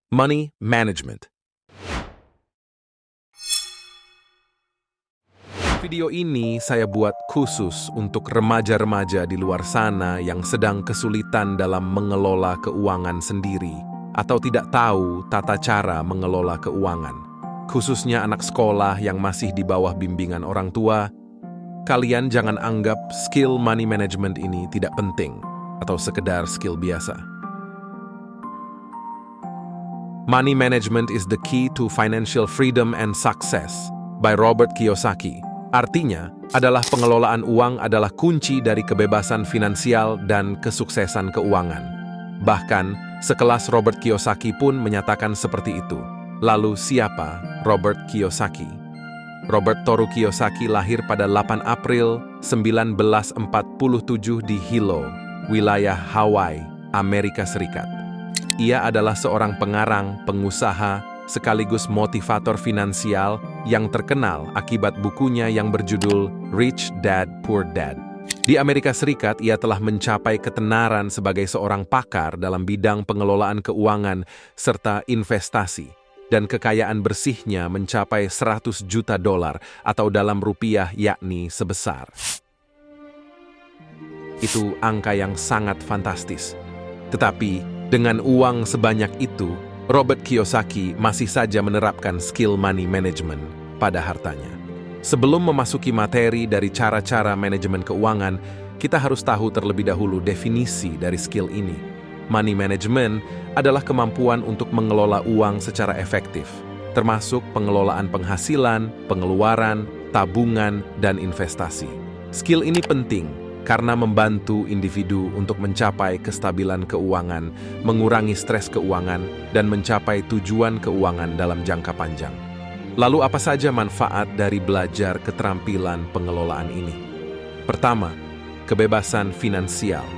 Money Management. Video ini saya buat khusus untuk remaja-remaja di luar sana yang sedang kesulitan dalam mengelola keuangan sendiri atau tidak tahu tata cara mengelola keuangan. Khususnya anak sekolah yang masih di bawah bimbingan orang tua, kalian jangan anggap skill money management ini tidak penting atau sekedar skill biasa. Money Management is the Key to Financial Freedom and Success by Robert Kiyosaki. Artinya adalah pengelolaan uang adalah kunci dari kebebasan finansial dan kesuksesan keuangan. Bahkan, sekelas Robert Kiyosaki pun menyatakan seperti itu. Lalu siapa Robert Kiyosaki? Robert Toru Kiyosaki lahir pada 8 April 1947 di Hilo, wilayah Hawaii, Amerika Serikat. Ia adalah seorang pengarang, pengusaha, sekaligus motivator finansial yang terkenal akibat bukunya yang berjudul Rich Dad, Poor Dad. Di Amerika Serikat, ia telah mencapai ketenaran sebagai seorang pakar dalam bidang pengelolaan keuangan serta investasi, dan kekayaan bersihnya mencapai $100 juta atau dalam rupiah yakni sebesar. Itu angka yang sangat fantastis. Tetapi, dengan uang sebanyak itu, Robert Kiyosaki masih saja menerapkan skill money management pada hartanya. Sebelum memasuki materi dari cara-cara manajemen keuangan, kita harus tahu terlebih dahulu definisi dari skill ini. Money management adalah kemampuan untuk mengelola uang secara efektif, termasuk pengelolaan penghasilan, pengeluaran, tabungan, dan investasi. Skill ini penting karena membantu individu untuk mencapai kestabilan keuangan, mengurangi stres keuangan, dan mencapai tujuan keuangan dalam jangka panjang. Lalu apa saja manfaat dari belajar keterampilan pengelolaan ini? Pertama, kebebasan finansial.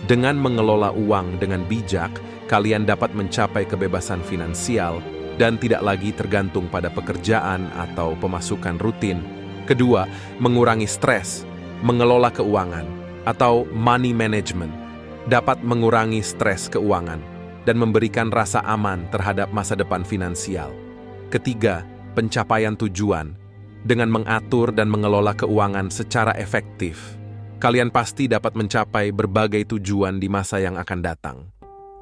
Dengan mengelola uang dengan bijak, kalian dapat mencapai kebebasan finansial dan tidak lagi tergantung pada pekerjaan atau pemasukan rutin. Kedua, mengurangi stres. Mengelola keuangan atau money management dapat mengurangi stres keuangan dan memberikan rasa aman terhadap masa depan finansial. Ketiga, pencapaian tujuan. Dengan mengatur dan mengelola keuangan secara efektif, kalian pasti dapat mencapai berbagai tujuan di masa yang akan datang.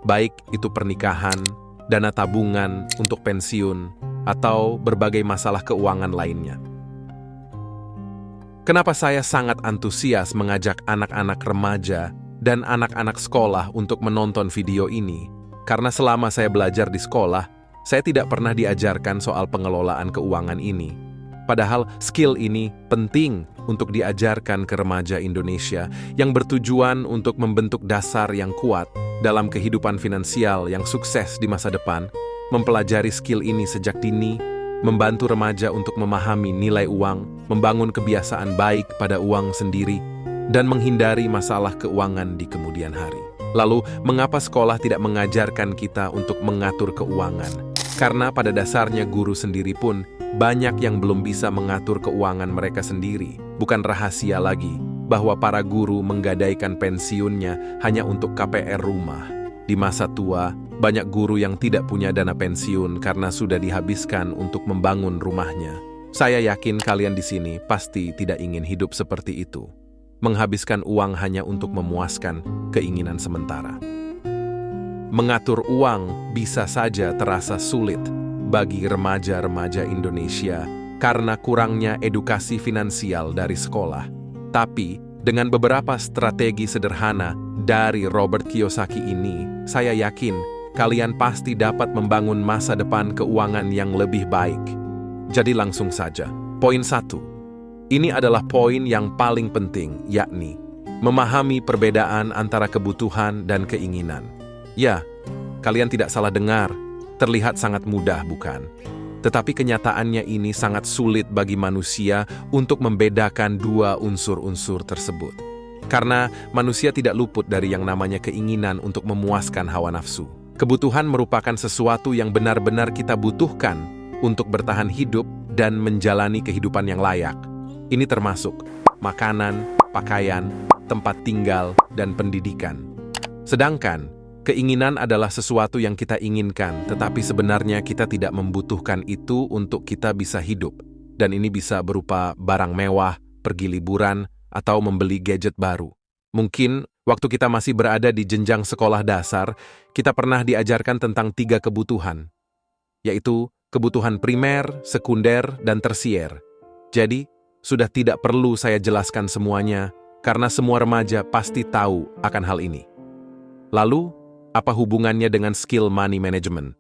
Baik itu pernikahan, dana tabungan untuk pensiun, atau berbagai masalah keuangan lainnya. Kenapa saya sangat antusias mengajak anak-anak remaja dan anak-anak sekolah untuk menonton video ini? Karena selama saya belajar di sekolah, saya tidak pernah diajarkan soal pengelolaan keuangan ini. Padahal skill ini penting untuk diajarkan ke remaja Indonesia yang bertujuan untuk membentuk dasar yang kuat dalam kehidupan finansial yang sukses di masa depan. Mempelajari skill ini sejak dini membantu remaja untuk memahami nilai uang, membangun kebiasaan baik pada uang sendiri, dan menghindari masalah keuangan di kemudian hari. Lalu, mengapa sekolah tidak mengajarkan kita untuk mengatur keuangan? Karena pada dasarnya guru sendiri pun banyak yang belum bisa mengatur keuangan mereka sendiri. Bukan rahasia lagi bahwa para guru menggadaikan pensiunnya hanya untuk KPR rumah. Di masa tua, banyak guru yang tidak punya dana pensiun karena sudah dihabiskan untuk membangun rumahnya. Saya yakin kalian di sini pasti tidak ingin hidup seperti itu. Menghabiskan uang hanya untuk memuaskan keinginan sementara. Mengatur uang bisa saja terasa sulit bagi remaja-remaja Indonesia karena kurangnya edukasi finansial dari sekolah. Tapi, dengan beberapa strategi sederhana dari Robert Kiyosaki ini, saya yakin kalian pasti dapat membangun masa depan keuangan yang lebih baik. Jadi langsung saja. Poin 1. Ini adalah poin yang paling penting, yakni memahami perbedaan antara kebutuhan dan keinginan. Ya, kalian tidak salah dengar. Terlihat sangat mudah, bukan? Tetapi kenyataannya ini sangat sulit bagi manusia untuk membedakan dua unsur-unsur tersebut. Karena manusia tidak luput dari yang namanya keinginan untuk memuaskan hawa nafsu. Kebutuhan merupakan sesuatu yang benar-benar kita butuhkan untuk bertahan hidup dan menjalani kehidupan yang layak. Ini termasuk makanan, pakaian, tempat tinggal, dan pendidikan. Sedangkan Keinginan adalah sesuatu yang kita inginkan, tetapi sebenarnya kita tidak membutuhkan itu untuk kita bisa hidup. Dan ini bisa berupa barang mewah, pergi liburan, atau membeli gadget baru. Mungkin waktu kita masih berada di jenjang sekolah dasar, kita pernah diajarkan tentang 3 kebutuhan, yaitu kebutuhan primer, sekunder, dan tersier. Jadi, sudah tidak perlu saya jelaskan semuanya, karena semua remaja pasti tahu akan hal ini. Lalu, apa hubungannya dengan skill money management?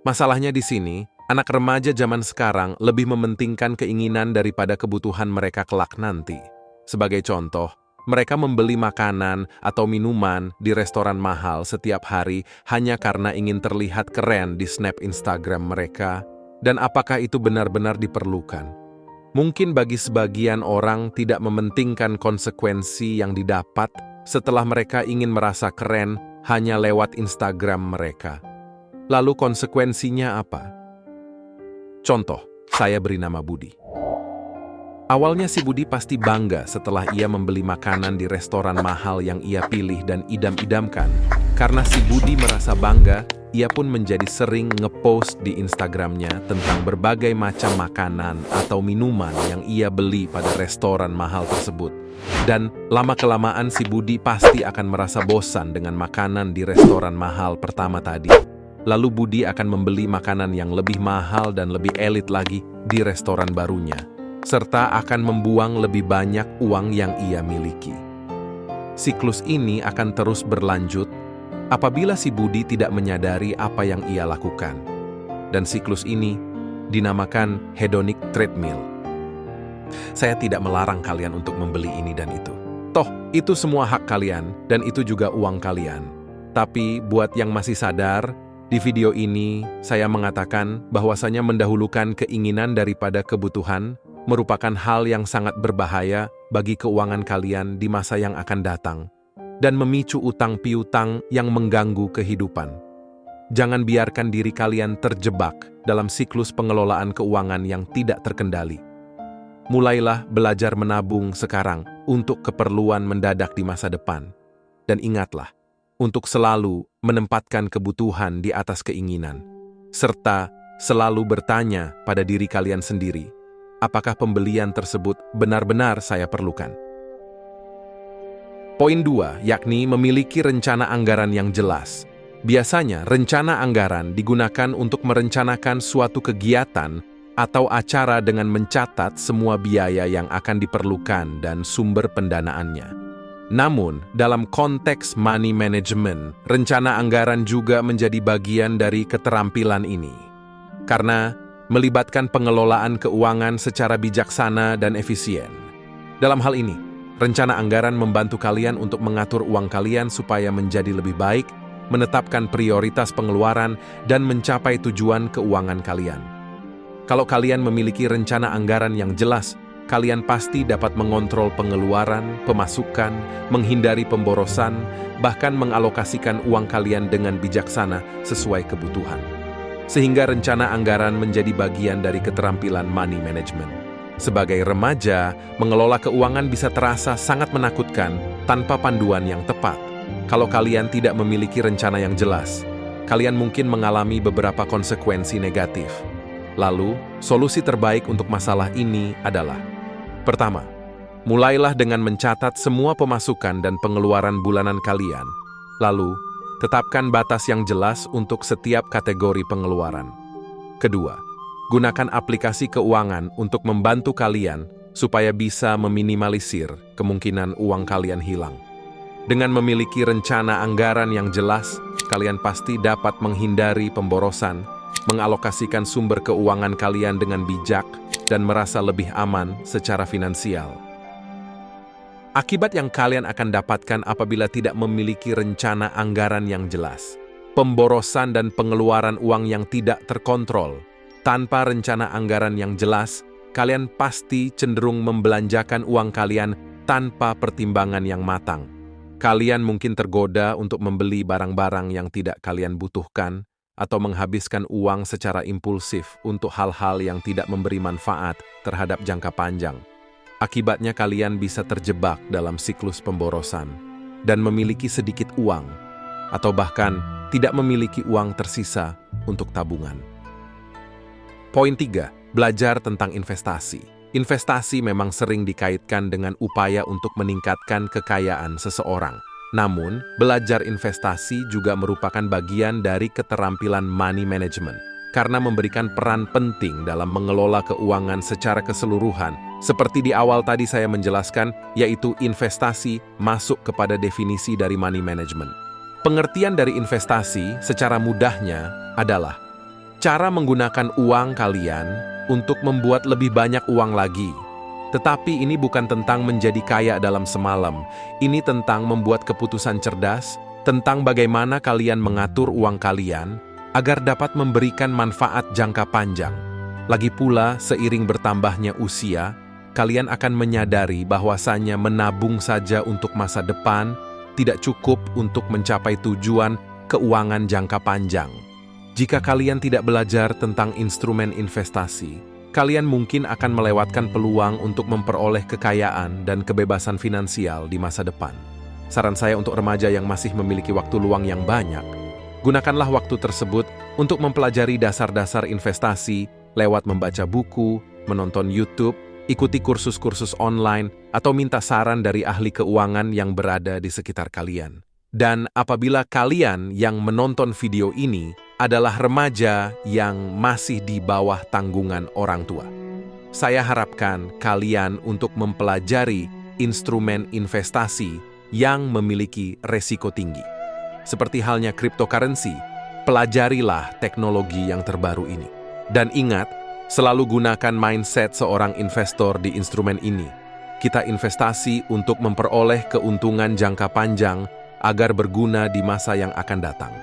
Masalahnya di sini, anak remaja zaman sekarang lebih mementingkan keinginan daripada kebutuhan mereka kelak nanti. Sebagai contoh, mereka membeli makanan atau minuman di restoran mahal setiap hari hanya karena ingin terlihat keren di snap Instagram mereka. Dan apakah itu benar-benar diperlukan? Mungkin bagi sebagian orang tidak mementingkan konsekuensi yang didapat setelah mereka ingin merasa keren hanya lewat Instagram mereka. Lalu konsekuensinya apa? Contoh, saya beri nama Budi. Awalnya si Budi pasti bangga setelah ia membeli makanan di restoran mahal yang ia pilih dan idam-idamkan. Karena si Budi merasa bangga, ia pun menjadi sering ngepost di Instagramnya tentang berbagai macam makanan atau minuman yang ia beli pada restoran mahal tersebut. Dan lama-kelamaan si Budi pasti akan merasa bosan dengan makanan di restoran mahal pertama tadi. Lalu Budi akan membeli makanan yang lebih mahal dan lebih elit lagi di restoran barunya, serta akan membuang lebih banyak uang yang ia miliki. Siklus ini akan terus berlanjut apabila si Budi tidak menyadari apa yang ia lakukan. Dan siklus ini dinamakan hedonic treadmill. Saya tidak melarang kalian untuk membeli ini dan itu. Toh, itu semua hak kalian dan itu juga uang kalian. Tapi buat yang masih sadar, di video ini saya mengatakan bahwasanya mendahulukan keinginan daripada kebutuhan merupakan hal yang sangat berbahaya bagi keuangan kalian di masa yang akan datang dan memicu utang piutang yang mengganggu kehidupan. Jangan biarkan diri kalian terjebak dalam siklus pengelolaan keuangan yang tidak terkendali. Mulailah belajar menabung sekarang untuk keperluan mendadak di masa depan. Dan ingatlah, untuk selalu menempatkan kebutuhan di atas keinginan, serta selalu bertanya pada diri kalian sendiri, apakah pembelian tersebut benar-benar saya perlukan? Poin 2, yakni memiliki rencana anggaran yang jelas. Biasanya, rencana anggaran digunakan untuk merencanakan suatu kegiatan atau acara dengan mencatat semua biaya yang akan diperlukan dan sumber pendanaannya. Namun, dalam konteks money management, rencana anggaran juga menjadi bagian dari keterampilan ini. Karena melibatkan pengelolaan keuangan secara bijaksana dan efisien. Dalam hal ini, rencana anggaran membantu kalian untuk mengatur uang kalian supaya menjadi lebih baik, menetapkan prioritas pengeluaran, dan mencapai tujuan keuangan kalian. Kalau kalian memiliki rencana anggaran yang jelas, kalian pasti dapat mengontrol pengeluaran, pemasukan, menghindari pemborosan, bahkan mengalokasikan uang kalian dengan bijaksana sesuai kebutuhan. Sehingga rencana anggaran menjadi bagian dari keterampilan money management. Sebagai remaja, mengelola keuangan bisa terasa sangat menakutkan tanpa panduan yang tepat. Kalau kalian tidak memiliki rencana yang jelas, kalian mungkin mengalami beberapa konsekuensi negatif. Lalu, solusi terbaik untuk masalah ini adalah: pertama, mulailah dengan mencatat semua pemasukan dan pengeluaran bulanan kalian. Lalu, tetapkan batas yang jelas untuk setiap kategori pengeluaran. Kedua, gunakan aplikasi keuangan untuk membantu kalian supaya bisa meminimalisir kemungkinan uang kalian hilang. Dengan memiliki rencana anggaran yang jelas, kalian pasti dapat menghindari pemborosan, mengalokasikan sumber keuangan kalian dengan bijak, dan merasa lebih aman secara finansial. Akibat yang kalian akan dapatkan apabila tidak memiliki rencana anggaran yang jelas: pemborosan dan pengeluaran uang yang tidak terkontrol. Tanpa rencana anggaran yang jelas, kalian pasti cenderung membelanjakan uang kalian tanpa pertimbangan yang matang. Kalian mungkin tergoda untuk membeli barang-barang yang tidak kalian butuhkan, atau menghabiskan uang secara impulsif untuk hal-hal yang tidak memberi manfaat terhadap jangka panjang. Akibatnya kalian bisa terjebak dalam siklus pemborosan. dan memiliki sedikit uang, atau bahkan tidak memiliki uang tersisa untuk tabungan. Poin 3. Belajar tentang investasi. Investasi memang sering dikaitkan dengan upaya untuk meningkatkan kekayaan seseorang. Namun, belajar investasi juga merupakan bagian dari keterampilan money management, karena memberikan peran penting dalam mengelola keuangan secara keseluruhan. Seperti di awal tadi saya menjelaskan, yaitu investasi masuk kepada definisi dari money management. Pengertian dari investasi secara mudahnya adalah cara menggunakan uang kalian untuk membuat lebih banyak uang lagi. Tetapi ini bukan tentang menjadi kaya dalam semalam. Ini tentang membuat keputusan cerdas, tentang bagaimana kalian mengatur uang kalian agar dapat memberikan manfaat jangka panjang. Lagi pula, seiring bertambahnya usia, kalian akan menyadari bahwasannya menabung saja untuk masa depan tidak cukup untuk mencapai tujuan keuangan jangka panjang. Jika kalian tidak belajar tentang instrumen investasi, kalian mungkin akan melewatkan peluang untuk memperoleh kekayaan dan kebebasan finansial di masa depan. Saran saya untuk remaja yang masih memiliki waktu luang yang banyak, gunakanlah waktu tersebut untuk mempelajari dasar-dasar investasi lewat membaca buku, menonton YouTube, ikuti kursus-kursus online, atau minta saran dari ahli keuangan yang berada di sekitar kalian. Dan apabila kalian yang menonton video ini adalah remaja yang masih di bawah tanggungan orang tua, saya harapkan kalian untuk mempelajari instrumen investasi yang memiliki resiko tinggi. Seperti halnya cryptocurrency, pelajarilah teknologi yang terbaru ini. Dan ingat, selalu gunakan mindset seorang investor di instrumen ini. Kita investasi untuk memperoleh keuntungan jangka panjang agar berguna di masa yang akan datang.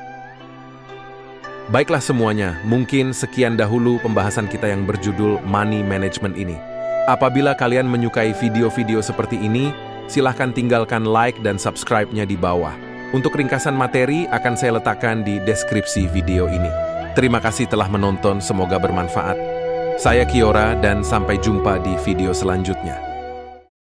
Baiklah semuanya, mungkin sekian dahulu pembahasan kita yang berjudul Money Management ini. Apabila kalian menyukai video-video seperti ini, silahkan tinggalkan like dan subscribe-nya di bawah. Untuk ringkasan materi akan saya letakkan di deskripsi video ini. Terima kasih telah menonton, semoga bermanfaat. Saya Kiora dan sampai jumpa di video selanjutnya.